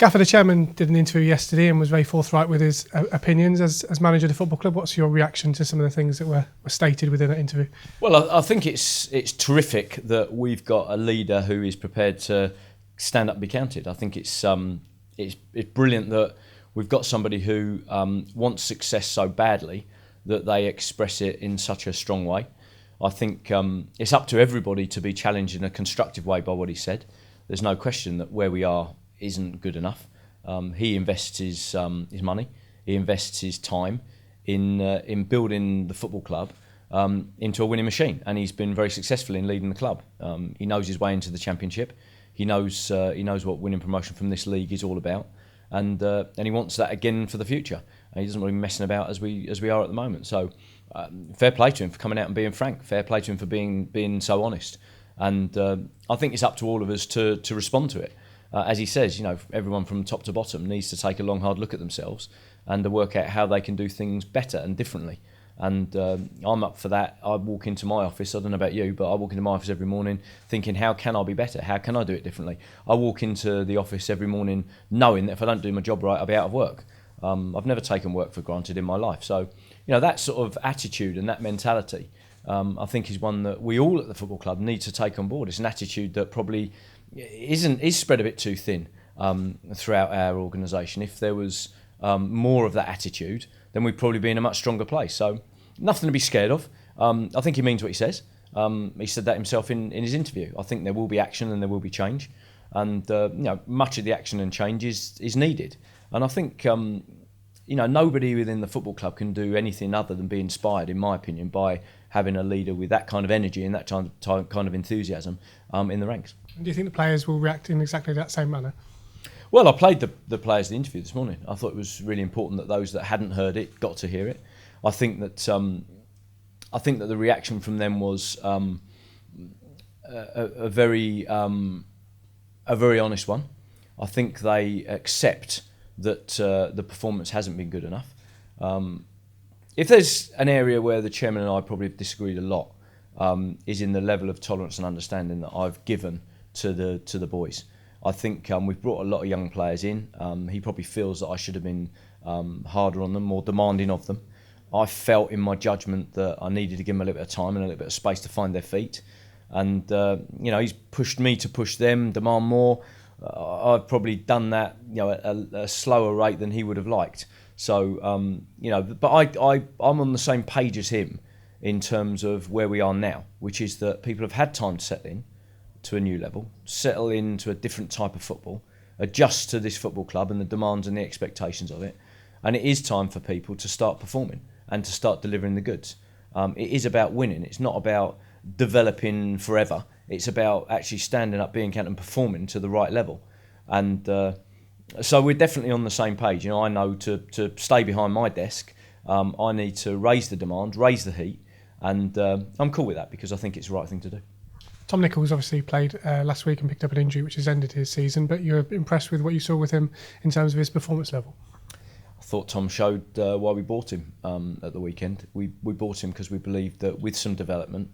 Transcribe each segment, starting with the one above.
Gaffer, the chairman, did an interview yesterday and was very forthright with his opinions as manager of the football club. What's your reaction to some of the things that were stated within that interview? Well, I think it's terrific that we've got a leader who is prepared to stand up and be counted. I think it's brilliant that we've got somebody who wants success so badly that they express it in such a strong way. I think it's up to everybody to be challenged in a constructive way by what he said. There's no question that where we are isn't good enough. He invests his money, he invests his time in building the football club into a winning machine, and he's been very successful in leading the club. He knows his way into the Championship. He knows what winning promotion from this league is all about, and he wants that again for the future. And he doesn't want to be messing about as we are at the moment. So fair play to him for coming out and being frank. Fair play to him for being so honest. And I think it's up to all of us to respond to it. As he says, everyone from top to bottom needs to take a long, hard look at themselves and to work out how they can do things better and differently. And I'm up for that. I walk into my office, I don't know about you, but I walk into my office every morning thinking, how can I be better? How can I do it differently? I walk into the office every morning knowing that if I don't do my job right, I'll be out of work. I've never taken work for granted in my life. So, that sort of attitude and that mentality, I think is one that we all at the football club need to take on board. It's an attitude that probably is spread a bit too thin throughout our organisation. If there was more of that attitude, then we'd probably be in a much stronger place. So nothing to be scared of. I think he means what he says. He said that himself in his interview. I think there will be action and there will be change, and much of the action and change is needed. And I think nobody within the football club can do anything other than be inspired, in my opinion, by having a leader with that kind of energy and that kind of enthusiasm in the ranks. Do you think the players will react in exactly that same manner? Well, I played the players the interview this morning. I thought it was really important that those that hadn't heard it got to hear it. I think that the reaction from them was a very honest one. I think they accept that the performance hasn't been good enough. If there's an area where the chairman and I probably have disagreed a lot, is in the level of tolerance and understanding that I've given to the boys. I think we've brought a lot of young players in. He probably feels that I should have been harder on them, more demanding of them. I felt in my judgment that I needed to give them a little bit of time and a little bit of space to find their feet. And he's pushed me to push them, demand more. I've probably done that, at a slower rate than he would have liked. So, but I'm on the same page as him in terms of where we are now, which is that people have had time to settle in to a new level, settle into a different type of football, adjust to this football club and the demands and the expectations of it. And it is time for people to start performing and to start delivering the goods. It is about winning. It's not about developing forever. It's about actually standing up, being counted and performing to the right level. And so we're definitely on the same page. I know to stay behind my desk, I need to raise the demand, raise the heat, and I'm cool with that because I think it's the right thing to do. Tom Nichols obviously played last week and picked up an injury which has ended his season, but you're impressed with what you saw with him in terms of his performance level? I thought Tom showed why we bought him at the weekend. We bought him because we believed that with some development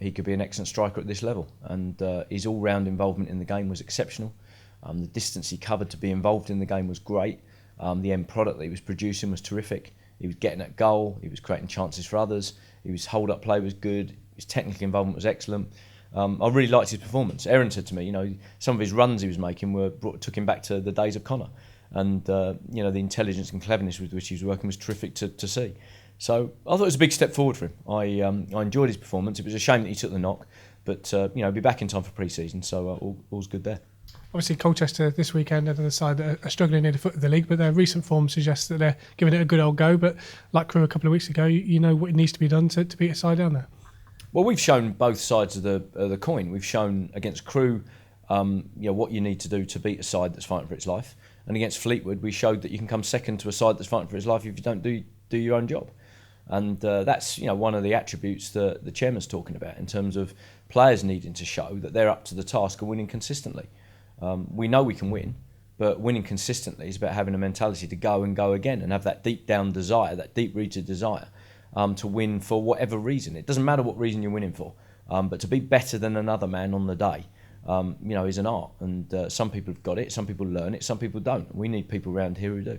he could be an excellent striker at this level, and his all-round involvement in the game was exceptional. The distance he covered to be involved in the game was great. The end product that he was producing was terrific. He was getting at goal, he was creating chances for others, his hold-up play was good, his technical involvement was excellent. I really liked his performance. Aaron said to me, some of his runs he was making took him back to the days of Connor, and the intelligence and cleverness with which he was working was terrific to see. So I thought it was a big step forward for him. I enjoyed his performance. It was a shame that he took the knock, but he'll be back in time for pre-season, so all's good there. Obviously, Colchester this weekend, another side that are struggling near the foot of the league, but their recent form suggests that they're giving it a good old go. But like Crewe a couple of weeks ago, you know what needs to be done to beat a side down there. Well, we've shown both sides of the coin. We've shown against Crewe, what you need to do to beat a side that's fighting for its life, and against Fleetwood, we showed that you can come second to a side that's fighting for its life if you don't do your own job. And that's one of the attributes that the chairman's talking about in terms of players needing to show that they're up to the task of winning consistently. We know we can win, but winning consistently is about having a mentality to go and go again and have that deep down desire, that deep rooted desire to win for whatever reason. It doesn't matter what reason you're winning for, but to be better than another man on the day is an art, and some people have got it, some people learn it, some people don't. We need people around here who do.